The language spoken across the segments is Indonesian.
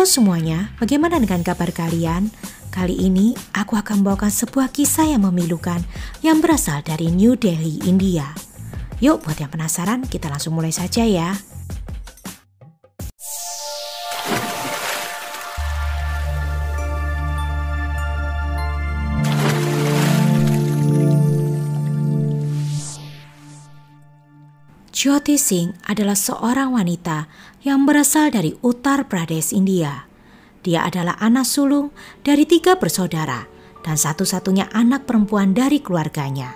semuanya, bagaimana dengan kabar kalian? Kali ini aku akan membawakan sebuah kisah yang memilukan yang berasal dari New Delhi, India. Yuk, buat yang penasaran, kita langsung mulai saja ya. Jyoti Singh adalah seorang wanita yang berasal dari Uttar Pradesh, India. Dia adalah anak sulung dari 3 bersaudara dan satu-satunya anak perempuan dari keluarganya.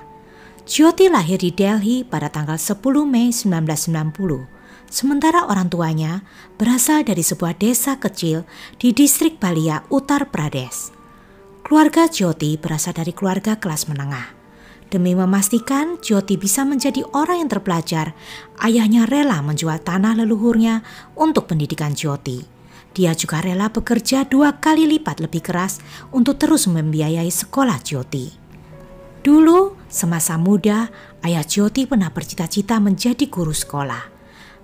Jyoti lahir di Delhi pada tanggal 10 Mei 1990, sementara orang tuanya berasal dari sebuah desa kecil di distrik Balia, Uttar Pradesh. Keluarga Jyoti berasal dari keluarga kelas menengah. Demi memastikan Jyoti bisa menjadi orang yang terpelajar, ayahnya rela menjual tanah leluhurnya untuk pendidikan Jyoti. Dia juga rela bekerja 2 kali lipat lebih keras untuk terus membiayai sekolah Jyoti. Dulu, semasa muda, ayah Jyoti pernah bercita-cita menjadi guru sekolah.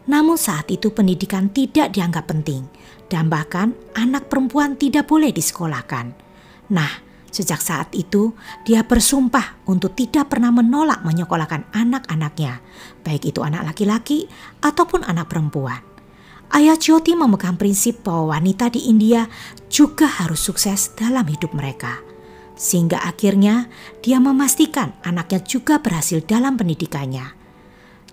Namun saat itu pendidikan tidak dianggap penting, dan bahkan anak perempuan tidak boleh disekolahkan. Nah, sejak saat itu, dia bersumpah untuk tidak pernah menolak menyekolahkan anak-anaknya, baik itu anak laki-laki ataupun anak perempuan. Ayah Jyoti memegang prinsip bahwa wanita di India juga harus sukses dalam hidup mereka. Sehingga akhirnya dia memastikan anaknya juga berhasil dalam pendidikannya.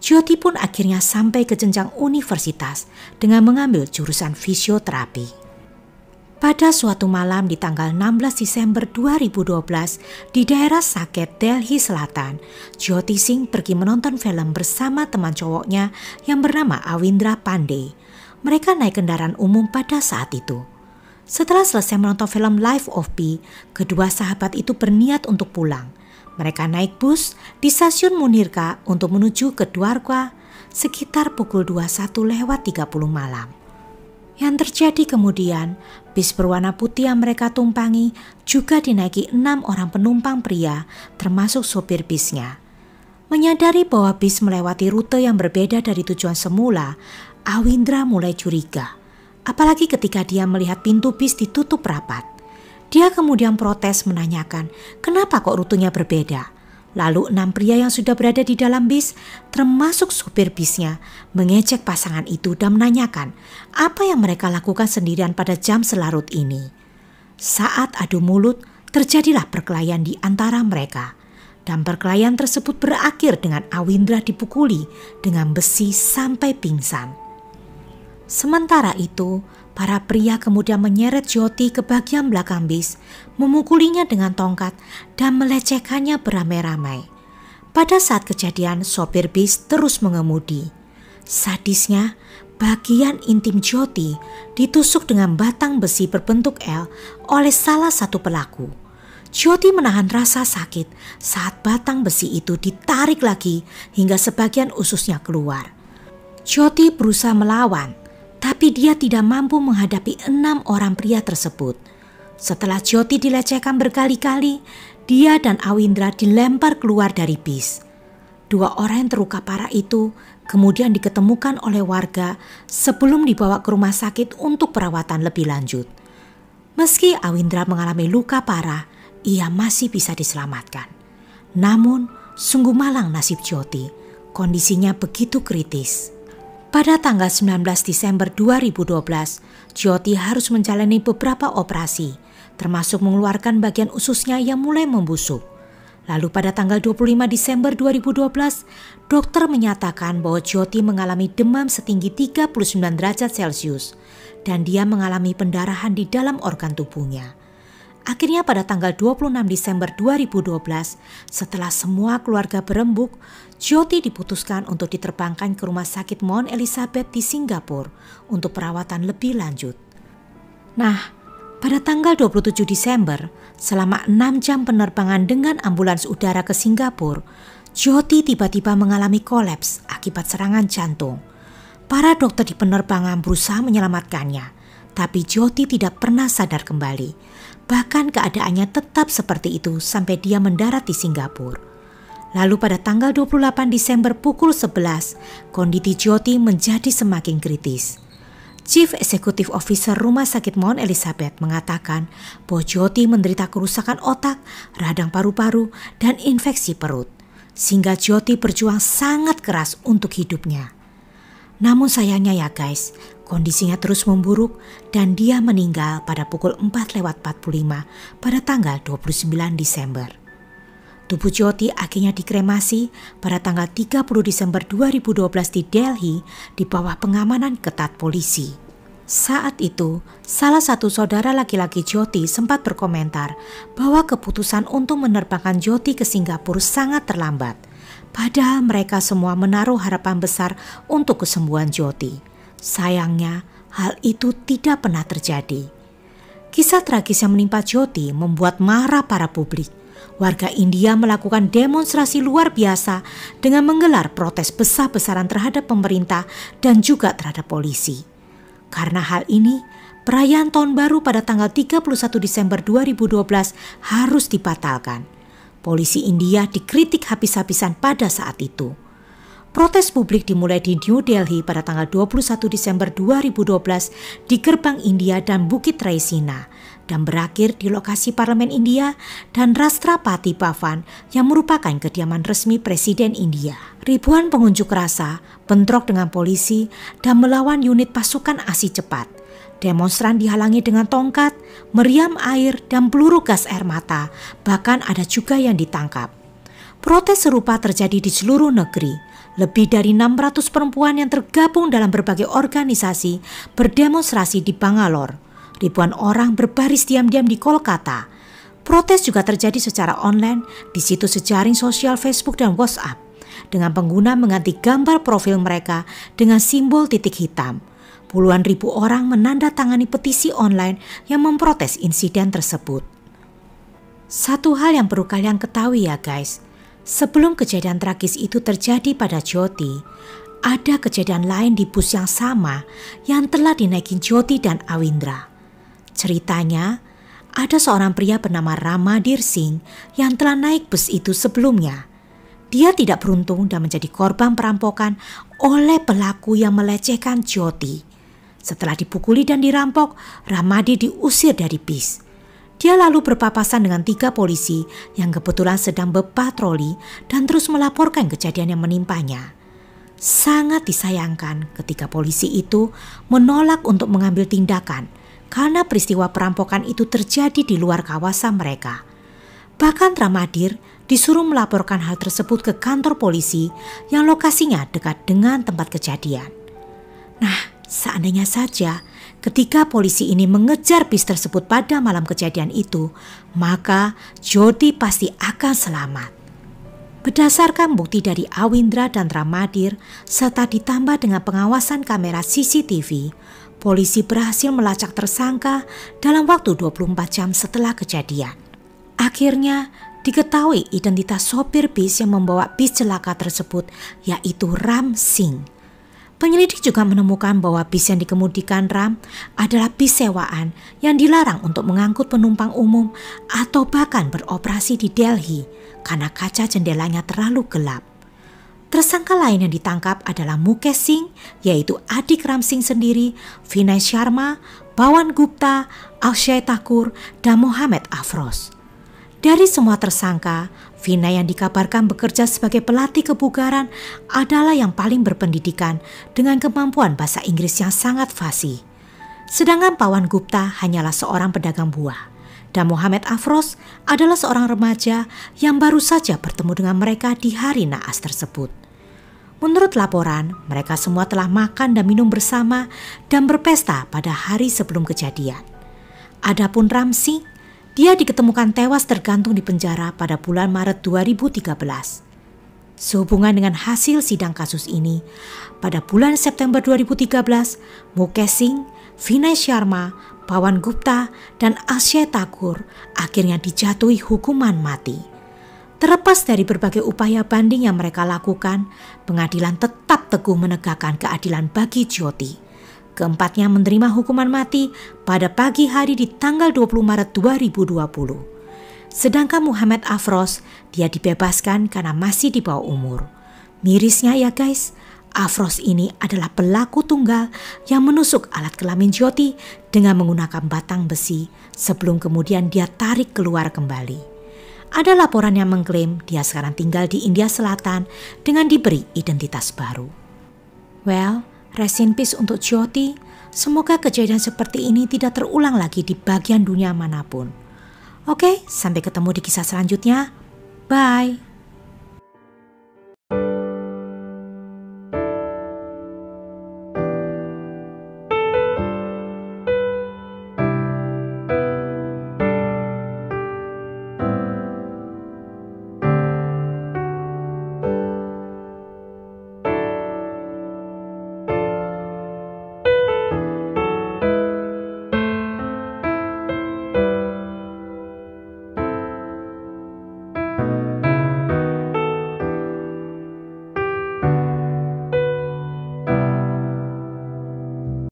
Jyoti pun akhirnya sampai ke jenjang universitas dengan mengambil jurusan fisioterapi. Pada suatu malam di tanggal 16 Desember 2012 di daerah Saket, Delhi Selatan, Jyoti Singh pergi menonton film bersama teman cowoknya yang bernama Awindra Pandey. Mereka naik kendaraan umum pada saat itu. Setelah selesai menonton film Life of Pi, kedua sahabat itu berniat untuk pulang. Mereka naik bus di stasiun Munirka untuk menuju ke Dwarka sekitar pukul 21:30 malam. Yang terjadi kemudian, bis berwarna putih yang mereka tumpangi juga dinaiki 6 orang penumpang pria, termasuk sopir bisnya. Menyadari bahwa bis melewati rute yang berbeda dari tujuan semula, Awindra mulai curiga. Apalagi ketika dia melihat pintu bis ditutup rapat. Dia kemudian protes menanyakan kenapa kok rutenya berbeda. Lalu 6 pria yang sudah berada di dalam bis, termasuk supir bisnya, mengejek pasangan itu dan menanyakan apa yang mereka lakukan sendirian pada jam selarut ini. Saat adu mulut, terjadilah perkelahian di antara mereka. Dan perkelahian tersebut berakhir dengan Awindra dipukuli dengan besi sampai pingsan. Sementara itu, para pria kemudian menyeret Jyoti ke bagian belakang bis, memukulinya dengan tongkat dan melecehkannya beramai-ramai. Pada saat kejadian, sopir bis terus mengemudi. Sadisnya, bagian intim Jyoti ditusuk dengan batang besi berbentuk L oleh salah satu pelaku. Jyoti menahan rasa sakit saat batang besi itu ditarik lagi hingga sebagian ususnya keluar. Jyoti berusaha melawan, tapi dia tidak mampu menghadapi 6 orang pria tersebut. Setelah Jyoti dilecehkan berkali-kali, dia dan Awindra dilempar keluar dari bis. 2 orang yang terluka parah itu kemudian diketemukan oleh warga sebelum dibawa ke rumah sakit untuk perawatan lebih lanjut. Meski Awindra mengalami luka parah, ia masih bisa diselamatkan. Namun, sungguh malang nasib Jyoti. Kondisinya begitu kritis. Pada tanggal 19 Desember 2012, Jyoti harus menjalani beberapa operasi, termasuk mengeluarkan bagian ususnya yang mulai membusuk. Lalu pada tanggal 25 Desember 2012, dokter menyatakan bahwa Jyoti mengalami demam setinggi 39 derajat Celcius dan dia mengalami pendarahan di dalam organ tubuhnya. Akhirnya pada tanggal 26 Desember 2012, setelah semua keluarga berembuk, Jyoti diputuskan untuk diterbangkan ke Rumah Sakit Mount Elizabeth di Singapura untuk perawatan lebih lanjut. Nah, pada tanggal 27 Desember, selama 6 jam penerbangan dengan ambulans udara ke Singapura, Jyoti tiba-tiba mengalami kolaps akibat serangan jantung. Para dokter di penerbangan berusaha menyelamatkannya, tapi Jyoti tidak pernah sadar kembali. Bahkan keadaannya tetap seperti itu sampai dia mendarat di Singapura. Lalu pada tanggal 28 Desember pukul 11, kondisi Jyoti menjadi semakin kritis. Chief Executive Officer Rumah Sakit Mount Elizabeth mengatakan bahwa Jyoti menderita kerusakan otak, radang paru-paru, dan infeksi perut, sehingga Jyoti berjuang sangat keras untuk hidupnya. Namun sayangnya ya guys, kondisinya terus memburuk dan dia meninggal pada pukul 4:45 pada tanggal 29 Desember. Tubuh Jyoti akhirnya dikremasi pada tanggal 30 Desember 2012 di Delhi di bawah pengamanan ketat polisi. Saat itu, salah satu saudara laki-laki Jyoti sempat berkomentar bahwa keputusan untuk menerbangkan Jyoti ke Singapura sangat terlambat. Padahal mereka semua menaruh harapan besar untuk kesembuhan Jyoti. Sayangnya, hal itu tidak pernah terjadi. Kisah tragis yang menimpa Jyoti membuat marah para publik. Warga India melakukan demonstrasi luar biasa dengan menggelar protes besar-besaran terhadap pemerintah dan juga terhadap polisi. Karena hal ini, perayaan Tahun Baru pada tanggal 31 Desember 2012 harus dibatalkan. Polisi India dikritik habis-habisan pada saat itu. Protes publik dimulai di New Delhi pada tanggal 21 Desember 2012 di Gerbang India dan Bukit Raisina dan berakhir di lokasi Parlemen India dan Rashtrapati Bhavan yang merupakan kediaman resmi Presiden India. Ribuan pengunjuk rasa bentrok dengan polisi dan melawan unit pasukan aksi cepat. Demonstran dihalangi dengan tongkat, meriam air, dan peluru gas air mata, bahkan ada juga yang ditangkap. Protes serupa terjadi di seluruh negeri. Lebih dari 600 perempuan yang tergabung dalam berbagai organisasi berdemonstrasi di Bangalore. Ribuan orang berbaris diam-diam di Kolkata. Protes juga terjadi secara online di situs jejaring sosial Facebook dan WhatsApp, dengan pengguna mengganti gambar profil mereka dengan simbol titik hitam. Puluhan ribu orang menandatangani petisi online yang memprotes insiden tersebut. Satu hal yang perlu kalian ketahui ya guys, sebelum kejadian tragis itu terjadi pada Jyoti, ada kejadian lain di bus yang sama yang telah dinaikin Jyoti dan Awindra. Ceritanya, ada seorang pria bernama Ramadir Singh yang telah naik bus itu sebelumnya. Dia tidak beruntung dan menjadi korban perampokan oleh pelaku yang melecehkan Jyoti. Setelah dipukuli dan dirampok, Ramadir diusir dari bis. Dia lalu berpapasan dengan 3 polisi yang kebetulan sedang berpatroli dan terus melaporkan kejadian yang menimpanya. Sangat disayangkan ketika polisi itu menolak untuk mengambil tindakan karena peristiwa perampokan itu terjadi di luar kawasan mereka. Bahkan Ramadir disuruh melaporkan hal tersebut ke kantor polisi yang lokasinya dekat dengan tempat kejadian. Nah, seandainya saja ketika polisi ini mengejar bis tersebut pada malam kejadian itu, maka Jyoti pasti akan selamat. Berdasarkan bukti dari Awindra dan Ramadir, serta ditambah dengan pengawasan kamera CCTV, polisi berhasil melacak tersangka dalam waktu 24 jam setelah kejadian. Akhirnya diketahui identitas sopir bis yang membawa bis celaka tersebut, yaitu Ram Singh. Penyelidik juga menemukan bahwa bis yang dikemudikan Ram adalah bis sewaan yang dilarang untuk mengangkut penumpang umum atau bahkan beroperasi di Delhi karena kaca jendelanya terlalu gelap. Tersangka lain yang ditangkap adalah Mukesh Singh, yaitu adik Ram Singh sendiri, Vinay Sharma, Pawan Gupta, Akshay Thakur, dan Mohammad Afroz. Dari semua tersangka, Vinay yang dikabarkan bekerja sebagai pelatih kebugaran adalah yang paling berpendidikan dengan kemampuan bahasa Inggris yang sangat fasih. Sedangkan Pawan Gupta hanyalah seorang pedagang buah. Dan Mohammad Afroz adalah seorang remaja yang baru saja bertemu dengan mereka di hari naas tersebut. Menurut laporan, mereka semua telah makan dan minum bersama dan berpesta pada hari sebelum kejadian. Adapun Ram Singh, dia diketemukan tewas tergantung di penjara pada bulan Maret 2013. Sehubungan dengan hasil sidang kasus ini, pada bulan September 2013, Mukesh Singh, Vinay Sharma, Pawan Gupta, dan Akshay Thakur akhirnya dijatuhi hukuman mati. Terlepas dari berbagai upaya banding yang mereka lakukan, pengadilan tetap teguh menegakkan keadilan bagi Jyoti. Keempatnya menerima hukuman mati pada pagi hari di tanggal 20 Maret 2020. Sedangkan Mohammad Afroz, dia dibebaskan karena masih di bawah umur. Mirisnya ya guys, Afros ini adalah pelaku tunggal yang menusuk alat kelamin Jyoti dengan menggunakan batang besi sebelum kemudian dia tarik keluar kembali. Ada laporan yang mengklaim dia sekarang tinggal di India Selatan dengan diberi identitas baru. Well, rest in peace untuk Jyoti. Semoga kejadian seperti ini tidak terulang lagi di bagian dunia manapun. Oke, sampai ketemu di kisah selanjutnya. Bye.